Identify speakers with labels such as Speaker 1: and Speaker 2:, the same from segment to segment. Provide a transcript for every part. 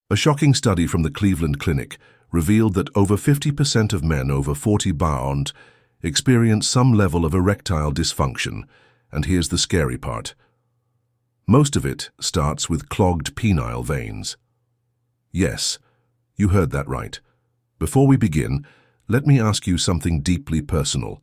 Speaker 1: A shocking study from the Cleveland Clinic revealed that over 50% of men over 40 bound experience some level of erectile dysfunction, and here's the scary part. Most of it starts with clogged penile veins. Yes, you heard that right. Before we begin, let me ask you something deeply personal.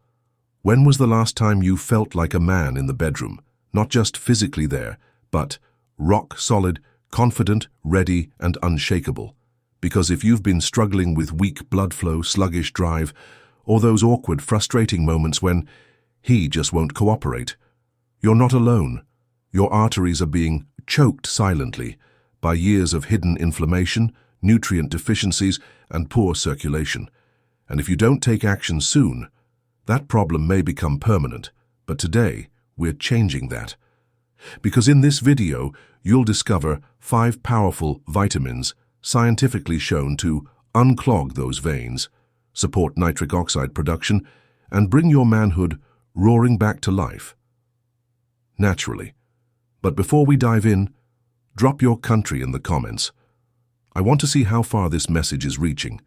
Speaker 1: When was the last time you felt like a man in the bedroom? Not just physically there, but rock solid, confident, ready, and unshakable. Because if you've been struggling with weak blood flow, sluggish drive, or those awkward, frustrating moments when he just won't cooperate, you're not alone. Your arteries are being choked silently by years of hidden inflammation, nutrient deficiencies, and poor circulation. And if you don't take action soon, that problem may become permanent. But today, we're changing that. Because in this video, you'll discover 5 powerful vitamins scientifically shown to unclog those veins, support nitric oxide production, and bring your manhood roaring back to life. Naturally. But before we dive in, drop your country in the comments. I want to see how far this message is reaching.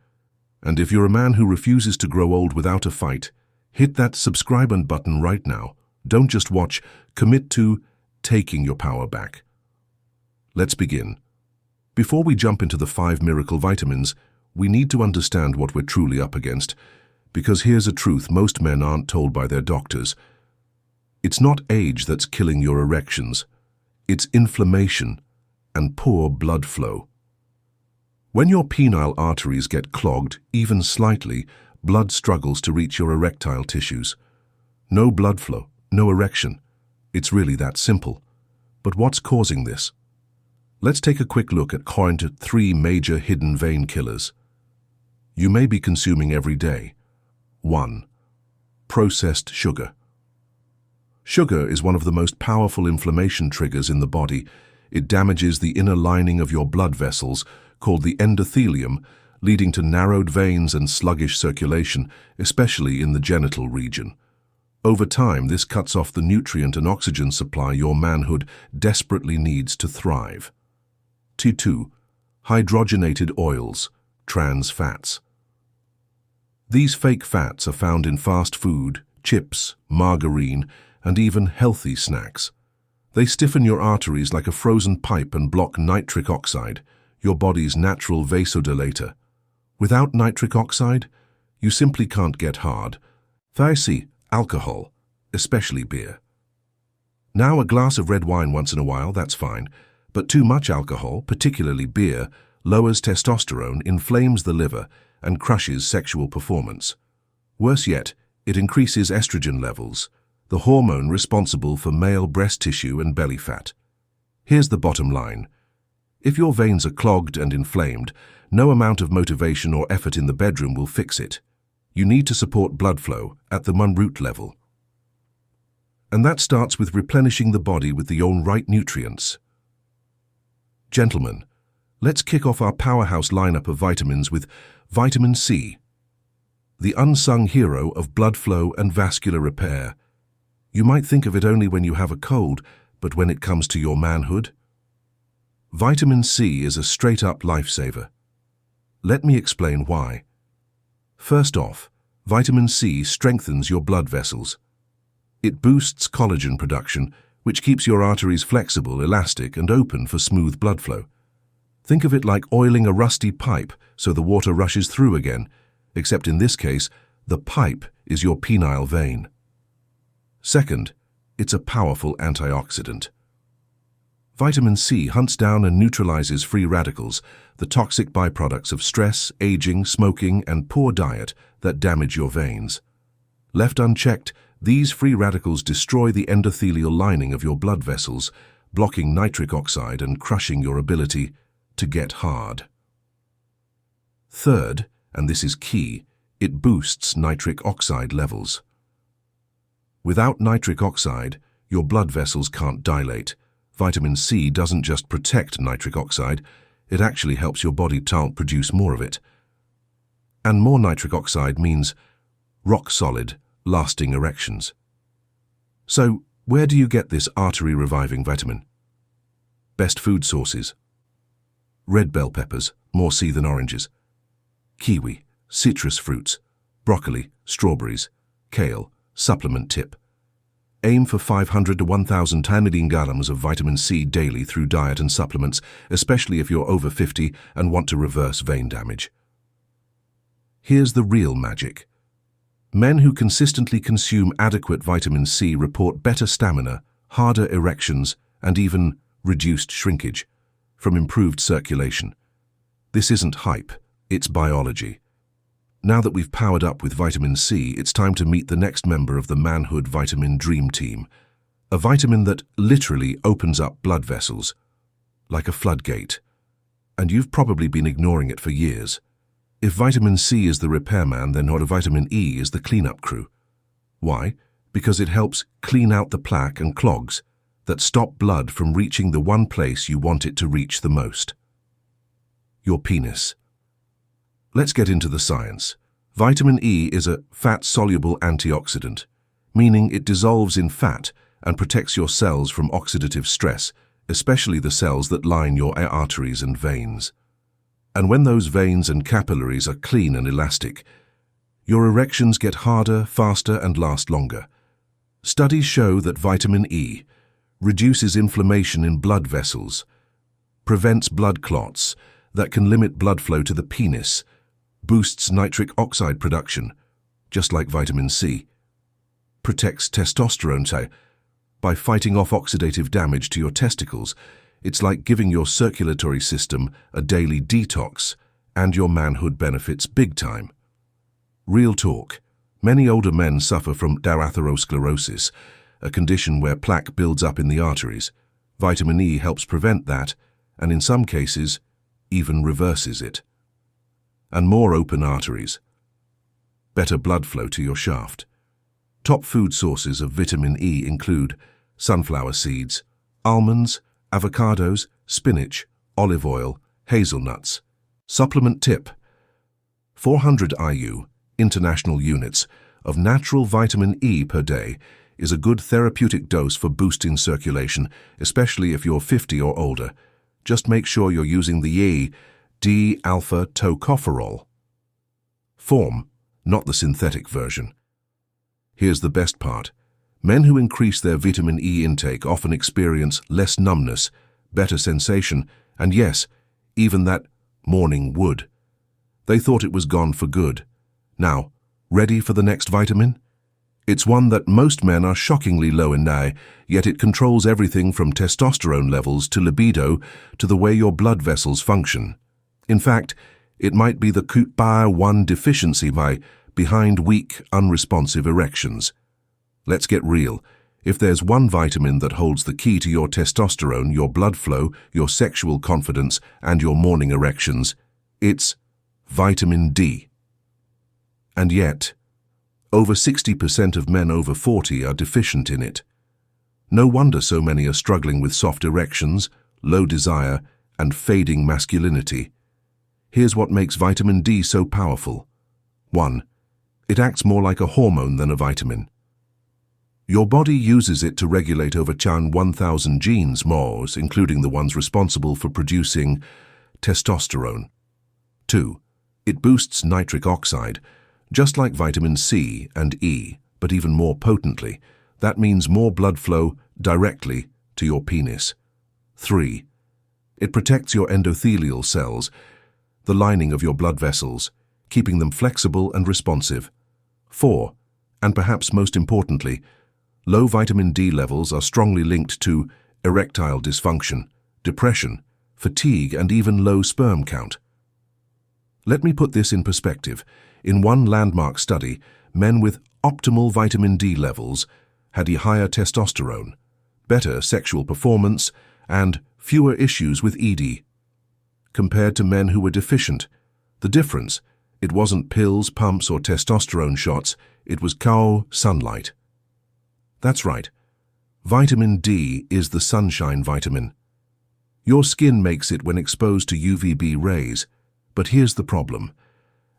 Speaker 1: And if you're a man who refuses to grow old without a fight, hit that subscribe button right now. Don't just watch, commit to taking your power back. Let's begin. Before we jump into the 5 miracle vitamins, we need to understand what we're truly up against, because here's a truth most men aren't told by their doctors. It's not age that's killing your erections. It's inflammation and poor blood flow. When your penile arteries get clogged, even slightly, blood struggles to reach your erectile tissues. No blood flow, no erection. It's really that simple. But what's causing this? Let's take a quick look at 3 major hidden vein killers you may be consuming every day. 1. Processed sugar. Sugar is one of the most powerful inflammation triggers in the body. It damages the inner lining of your blood vessels, called the endothelium, leading to narrowed veins and sluggish circulation, especially in the genital region. Over time, this cuts off the nutrient and oxygen supply your manhood desperately needs to thrive. 2. Hydrogenated oils, trans fats. These fake fats are found in fast food, chips, margarine, and even healthy snacks. They stiffen your arteries like a frozen pipe and block nitric oxide, your body's natural vasodilator. Without nitric oxide, you simply can't get hard. Thirdly, alcohol, especially beer. Now, a glass of red wine once in a while, that's fine, but too much alcohol, particularly beer, lowers testosterone, inflames the liver, and crushes sexual performance. Worse yet, it increases estrogen levels, the hormone responsible for male breast tissue and belly fat. Here's the bottom line. If your veins are clogged and inflamed, no amount of motivation or effort in the bedroom will fix it. You need to support blood flow at the root level. And that starts with replenishing the body with the own right nutrients. Gentlemen, let's kick off our powerhouse lineup of vitamins with vitamin C, the unsung hero of blood flow and vascular repair. You might think of it only when you have a cold, but when it comes to your manhood? Vitamin C is a straight-up lifesaver. Let me explain why. First off, vitamin C strengthens your blood vessels. It boosts collagen production, which keeps your arteries flexible, elastic, and open for smooth blood flow. Think of it like oiling a rusty pipe so the water rushes through again, except in this case, the pipe is your penile vein. Second, it's a powerful antioxidant. Vitamin C hunts down and neutralizes free radicals, the toxic byproducts of stress, aging, smoking, and poor diet that damage your veins. Left unchecked, these free radicals destroy the endothelial lining of your blood vessels, blocking nitric oxide and crushing your ability to get hard. Third, and this is key, it boosts nitric oxide levels. Without nitric oxide, your blood vessels can't dilate. Vitamin C doesn't just protect nitric oxide, it actually helps your body produce more of it. And more nitric oxide means rock-solid, lasting erections. So, where do you get this artery-reviving vitamin? Best food sources. red bell peppers, more C than oranges, kiwi, citrus fruits, broccoli, strawberries, kale, supplement tip. Aim for 500 to 1,000 grams of vitamin C daily through diet and supplements, especially if you're over 50 and want to reverse vein damage. Here's the real magic. Men who consistently consume adequate vitamin C report better stamina, harder erections, and even reduced shrinkage from improved circulation. This isn't hype, it's biology. Now that we've powered up with vitamin C, it's time to meet the next member of the Manhood Vitamin Dream Team. A vitamin that literally opens up blood vessels, like a floodgate. And you've probably been ignoring it for years. If vitamin C is the repairman, then vitamin E is the cleanup crew. Why? Because it helps clean out the plaque and clogs that stop blood from reaching the one place you want it to reach the most. Your penis. Let's get into the science. Vitamin E is a fat-soluble antioxidant, meaning it dissolves in fat and protects your cells from oxidative stress, especially the cells that line your arteries and veins. And when those veins and capillaries are clean and elastic, your erections get harder, faster, and last longer. Studies show that vitamin E reduces inflammation in blood vessels, prevents blood clots that can limit blood flow to the penis, boosts nitric oxide production, just like vitamin C, protects testosterone by fighting off oxidative damage to your testicles. It's like giving your circulatory system a daily detox, and your manhood benefits big time. Real talk. Many older men suffer from atherosclerosis, a condition where plaque builds up in the arteries. Vitamin E helps prevent that, and in some cases, even reverses it. And more open arteries. Better blood flow to your shaft. Top food sources of vitamin E include sunflower seeds, almonds, avocados, spinach, olive oil, hazelnuts. Supplement tip: 400 IU, international units, of natural vitamin E per day is a good therapeutic dose for boosting circulation, especially if you're 50 or older. Just make sure you're using the D-alpha tocopherol form, not the synthetic version. Here's the best part. Men who increase their vitamin E intake often experience less numbness, better sensation, and yes, even that morning wood. They thought it was gone for good. Now, ready for the next vitamin? It's one that most men are shockingly low in now, yet it controls everything from testosterone levels to libido to the way your blood vessels function. In fact, it might be the CYP1 deficiency behind weak, unresponsive erections. Let's get real. If there's one vitamin that holds the key to your testosterone, your blood flow, your sexual confidence, and your morning erections, it's vitamin D. And yet, over 60% of men over 40 are deficient in it. No wonder so many are struggling with soft erections, low desire, and fading masculinity. Here's what makes vitamin D so powerful. 1. It acts more like a hormone than a vitamin. Your body uses it to regulate over 1,000 genes, including the ones responsible for producing testosterone. 2. It boosts nitric oxide, just like vitamin C and E, but even more potently. That means more blood flow directly to your penis. 3. It protects your endothelial cells, the lining of your blood vessels, keeping them flexible and responsive. 4. And perhaps most importantly, low vitamin D levels are strongly linked to erectile dysfunction, depression, fatigue, and even low sperm count. Let me put this in perspective. In one landmark study, men with optimal vitamin D levels had a higher testosterone, better sexual performance, and fewer issues with ED. Compared to men who were deficient, the difference, it wasn't pills, pumps, or testosterone shots, it was sunlight. That's right. Vitamin D is the sunshine vitamin. Your skin makes it when exposed to UVB rays. But here's the problem.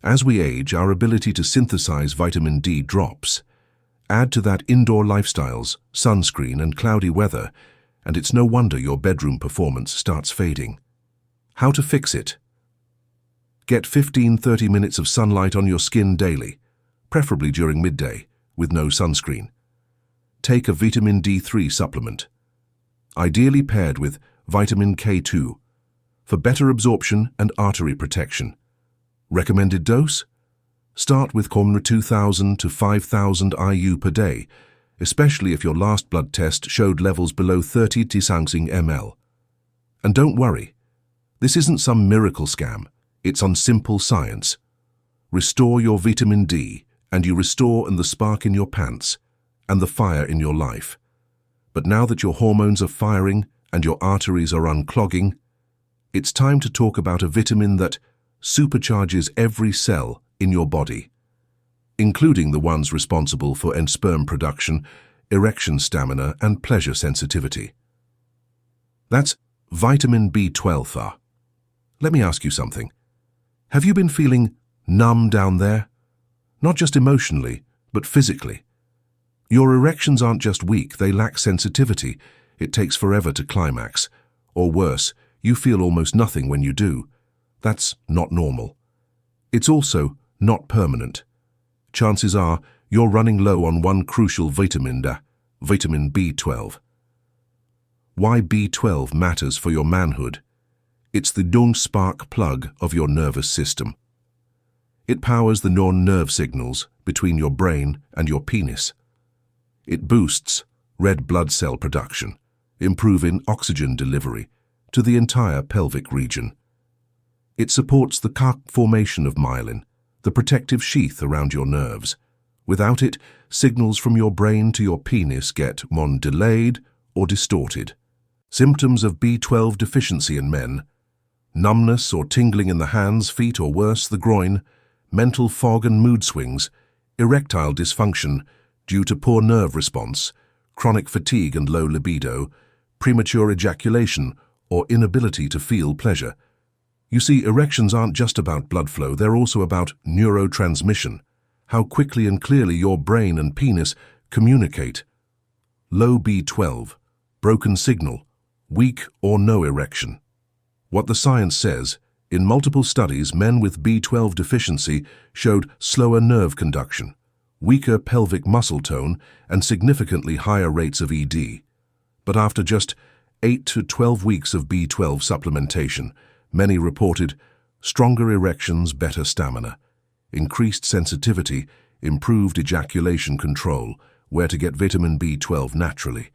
Speaker 1: As we age, our ability to synthesize vitamin D drops. Add to that indoor lifestyles, sunscreen, and cloudy weather, and it's no wonder your bedroom performance starts fading. How to fix it? Get 15–30 minutes of sunlight on your skin daily, preferably during midday, with no sunscreen. Take a vitamin D3 supplement, ideally paired with vitamin K2, for better absorption and artery protection. Recommended dose? Start with 2,000 to 5,000 IU per day, especially if your last blood test showed levels below 30 ml. And don't worry, this isn't some miracle scam, it's on simple science. Restore your vitamin D, and you restore the spark in your pants and the fire in your life. But now that your hormones are firing and your arteries are unclogging, it's time to talk about a vitamin that supercharges every cell in your body, including the ones responsible for sperm production, erection stamina, and pleasure sensitivity. That's vitamin B12. Let me ask you something. Have you been feeling numb down there? Not just emotionally, but physically. Your erections aren't just weak, they lack sensitivity. It takes forever to climax. Or worse, you feel almost nothing when you do. That's not normal. It's also not permanent. Chances are you're running low on one crucial vitamin, vitamin B12. Why B12 matters for your manhood? It's the spark plug of your nervous system. It powers the nerve signals between your brain and your penis. It boosts red blood cell production, improving oxygen delivery to the entire pelvic region. It supports the formation of myelin, the protective sheath around your nerves. Without it, signals from your brain to your penis get delayed or distorted. Symptoms of B12 deficiency in men: numbness or tingling in the hands, feet, or worse, the groin, mental fog and mood swings, erectile dysfunction due to poor nerve response, chronic fatigue and low libido, premature ejaculation, or inability to feel pleasure. You see, erections aren't just about blood flow, they're also about neurotransmission, how quickly and clearly your brain and penis communicate. Low B12, broken signal, weak or no erection. What the science says: in multiple studies, men with B12 deficiency showed slower nerve conduction, weaker pelvic muscle tone, and significantly higher rates of ED. But after just 8 to 12 weeks of B12 supplementation, many reported stronger erections, better stamina, increased sensitivity, improved ejaculation control. Where to get vitamin B12 naturally?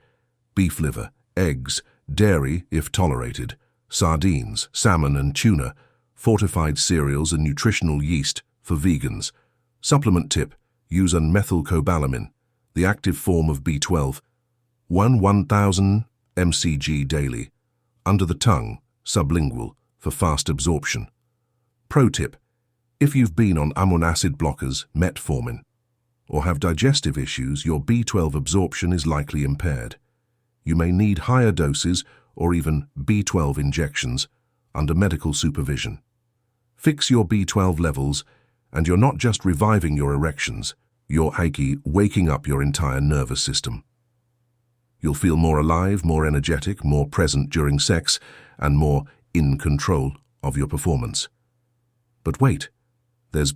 Speaker 1: Beef liver, eggs, dairy if tolerated, sardines, salmon and tuna, fortified cereals and nutritional yeast for vegans. Supplement tip: use methylcobalamin, the active form of B12, 1,000 mcg daily, under the tongue, sublingual, for fast absorption. Pro tip: if you've been on amino acid blockers, metformin, or have digestive issues, your B12 absorption is likely impaired. You may need higher doses or even B12 injections under medical supervision. Fix your B12 levels, and you're not just reviving your erections, you're waking up your entire nervous system. You'll feel more alive, more energetic, more present during sex, and more in control of your performance. But wait, there's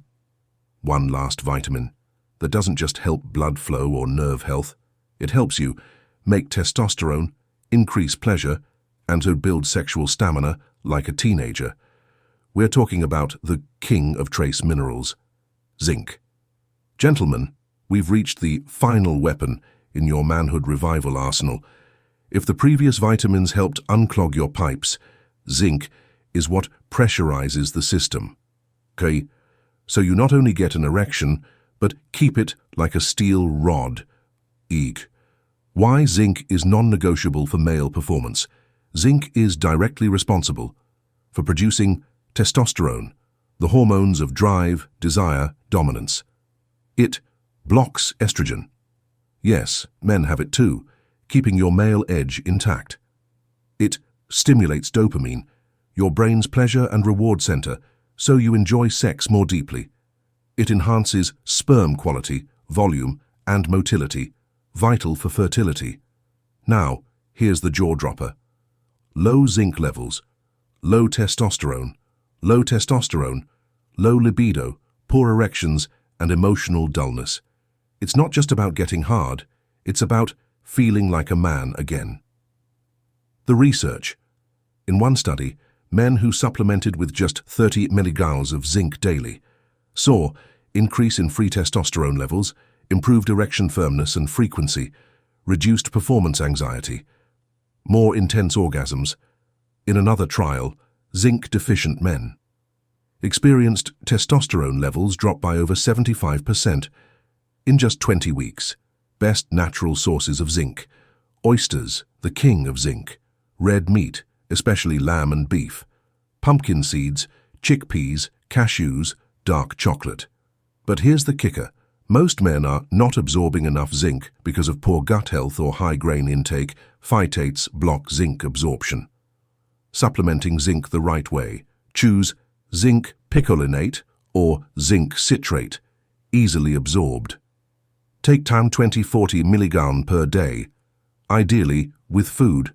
Speaker 1: one last vitamin that doesn't just help blood flow or nerve health. It helps you make testosterone, increase pleasure, and to build sexual stamina like a teenager. We're talking about the king of trace minerals, zinc. Gentlemen, we've reached the final weapon in your manhood revival arsenal. If the previous vitamins helped unclog your pipes, zinc is what pressurizes the system. Okay, so you not only get an erection, but keep it like a steel rod. Eek. Why zinc is non-negotiable for male performance? Zinc is directly responsible for producing testosterone, the hormones of drive, desire, dominance. It blocks estrogen. Yes, men have it too, keeping your male edge intact. It stimulates dopamine, your brain's pleasure and reward center, so you enjoy sex more deeply. It enhances sperm quality, volume, and motility, vital for fertility. Now, here's the jaw-dropper. Low zinc levels, low testosterone, low libido, poor erections, and emotional dullness. It's not just about getting hard, it's about feeling like a man again. The research. In one study, men who supplemented with just 30 milligrams of zinc daily saw increase in free testosterone levels, improved erection firmness and frequency, reduced performance anxiety, more intense orgasms. In another trial, zinc-deficient men experienced testosterone levels drop by over 75% in just 20 weeks. Best natural sources of zinc. Oysters, the king of zinc. Red meat, especially lamb and beef. Pumpkin seeds, chickpeas, cashews, dark chocolate. But here's the kicker. Most men are not absorbing enough zinc because of poor gut health or high grain intake. Phytates block zinc absorption. Supplementing zinc the right way. Choose zinc picolinate or zinc citrate, easily absorbed. Take time 20-40 milligram per day, ideally with food.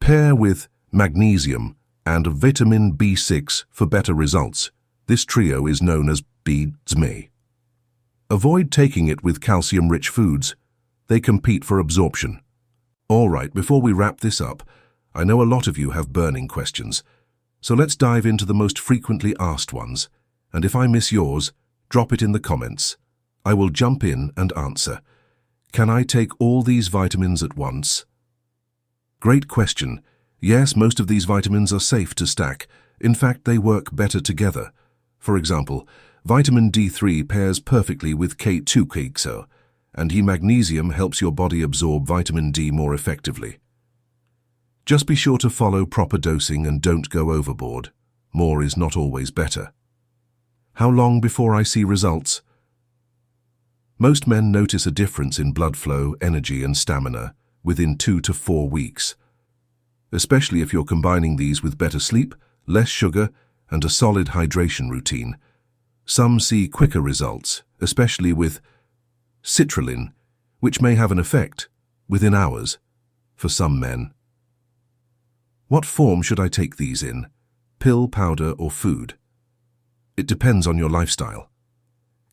Speaker 1: Pair with magnesium and vitamin B6 for better results. This trio is known as BZME. Avoid taking it with calcium-rich foods. They compete for absorption. All right, before we wrap this up, I know a lot of you have burning questions, so let's dive into the most frequently asked ones, and if I miss yours, drop it in the comments. I will jump in and answer. Can I take all these vitamins at once? Great question. Yes, most of these vitamins are safe to stack. In fact, they work better together. For example, vitamin D3 pairs perfectly with K2, and magnesium helps your body absorb vitamin D more effectively. Just be sure to follow proper dosing and don't go overboard. More is not always better. How long before I see results? Most men notice a difference in blood flow, energy, and stamina within 2 to 4 weeks, especially if you're combining these with better sleep, less sugar, and a solid hydration routine. Some see quicker results, especially with L-Citrulline, which may have an effect within hours for some men. What form should I take these in? Pill, powder, or food? It depends on your lifestyle.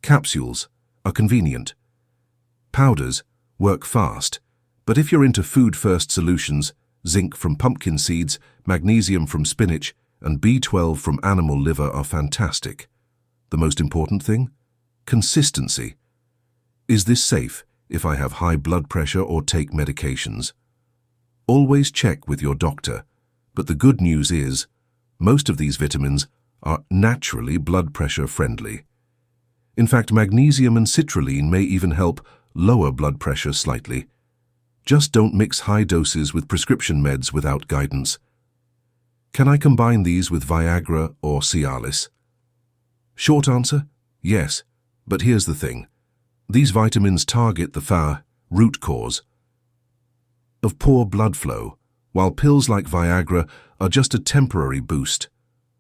Speaker 1: Capsules are convenient. Powders work fast, but if you're into food-first solutions, zinc from pumpkin seeds, magnesium from spinach, and B12 from animal liver are fantastic. The most important thing? Consistency. Is this safe if I have high blood pressure or take medications? Always check with your doctor, but the good news is, most of these vitamins are naturally blood pressure friendly. In fact, magnesium and citrulline may even help lower blood pressure slightly. Just don't mix high doses with prescription meds without guidance. Can I combine these with Viagra or Cialis? Short answer, yes, but here's the thing. These vitamins target the root cause of poor blood flow, while pills like Viagra are just a temporary boost.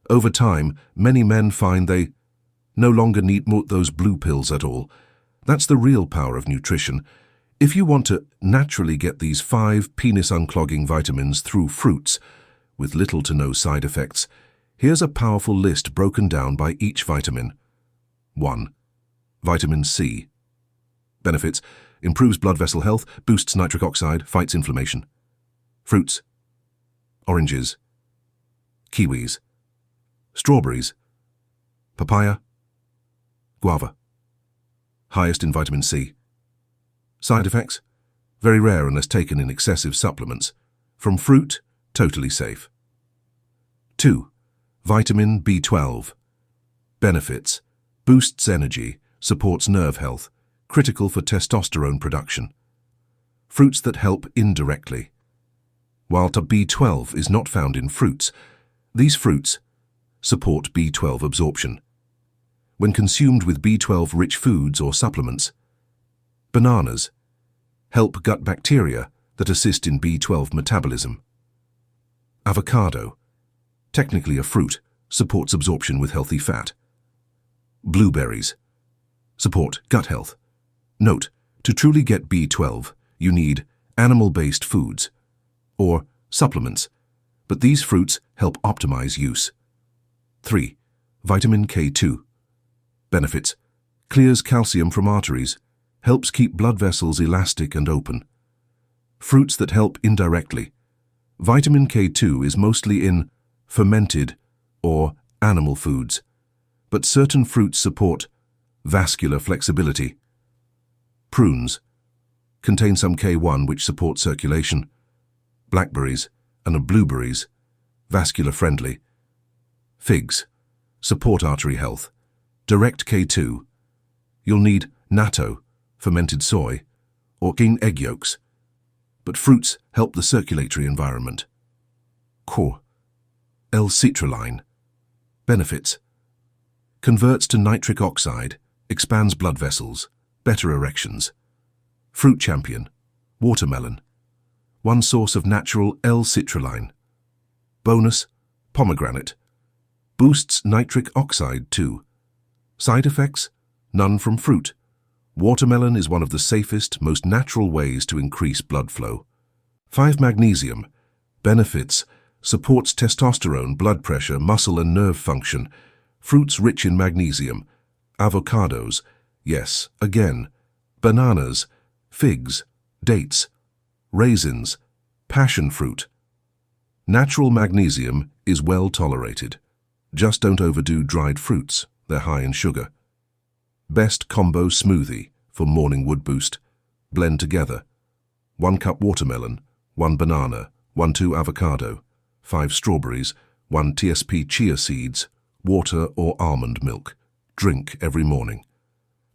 Speaker 1: Over time, many men find they no longer need those blue pills at all. That's the real power of nutrition. If you want to naturally get these 5 penis unclogging vitamins through fruits, with little to no side effects, here's a powerful list broken down by each vitamin. 1. Vitamin C. Benefits: improves blood vessel health, boosts nitric oxide, fights inflammation. Fruits: oranges, kiwis, strawberries, papaya, guava. Highest in vitamin C. Side effects: very rare unless taken in excessive supplements. From fruit, totally safe. 2. Vitamin B12. Benefits: boosts energy, supports nerve health, critical for testosterone production. Fruits that help indirectly. While B12 is not found in fruits, these fruits support B12 absorption. When consumed with B12-rich foods or supplements, bananas help gut bacteria that assist in B12 metabolism. Avocado, technically a fruit, supports absorption with healthy fat. Blueberries support gut health. Note, to truly get B12, you need animal-based foods or supplements, but these fruits help optimize use. 3. Vitamin K2. Benefits: clears calcium from arteries, helps keep blood vessels elastic and open. Fruits that help indirectly. Vitamin K2 is mostly in fermented or animal foods, but certain fruits support vascular flexibility. Prunes contain some K1 which supports circulation. Blackberries and blueberries, vascular friendly. Figs support artery health. Direct K2. You'll need natto, fermented soy, or king egg yolks, but fruits help the circulatory environment. Core. L-Citrulline. Benefits: converts to nitric oxide, expands blood vessels, better erections. Fruit champion. Watermelon. One source of natural L-Citrulline. Bonus: pomegranate. Boosts nitric oxide too. Side effects: none from fruit. Watermelon is one of the safest, most natural ways to increase blood flow. 5. Magnesium. Benefits: supports testosterone, blood pressure, muscle and nerve function. Fruits rich in magnesium. Avocados, yes, again. Bananas, figs, dates, raisins, passion fruit. Natural magnesium is well tolerated. Just don't overdo dried fruits, they're high in sugar. Best combo smoothie for morning wood boost. Blend together: 1 cup watermelon, 1 banana, 1-2 avocado, 5 strawberries, 1 TSP chia seeds, water or almond milk. Drink every morning.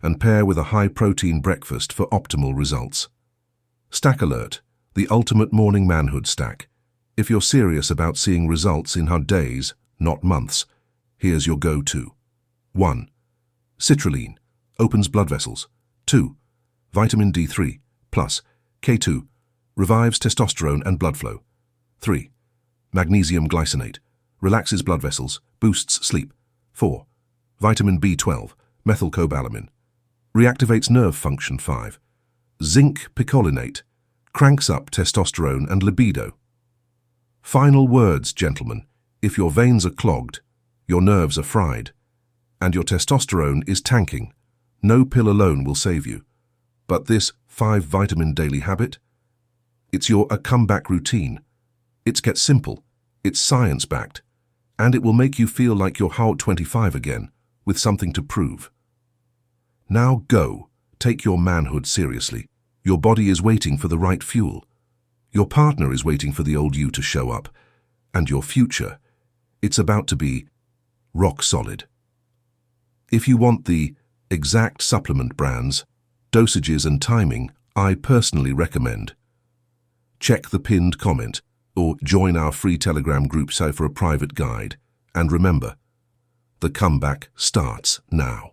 Speaker 1: And pair with a high-protein breakfast for optimal results. Stack Alert, the ultimate morning manhood stack. If you're serious about seeing results in days, not months, here's your go-to. 1. Citrulline, opens blood vessels. 2. Vitamin D3, plus K2, revives testosterone and blood flow. 3. Magnesium glycinate, relaxes blood vessels, boosts sleep. 4. Vitamin B12, methylcobalamin, reactivates nerve function. 5. Zinc picolinate, cranks up testosterone and libido. Final words, gentlemen: if your veins are clogged, your nerves are fried, and your testosterone is tanking, no pill alone will save you. But this 5-vitamin daily habit, it's your comeback routine. It gets simple, it's science-backed, and it will make you feel like you're 25 again, with something to prove. Now go, take your manhood seriously. Your body is waiting for the right fuel. Your partner is waiting for the old you to show up. And your future, it's about to be rock solid. If you want the exact supplement brands, dosages and timing, I personally recommend. Check the pinned comment or join our free Telegram group for a private guide. And remember, the comeback starts now.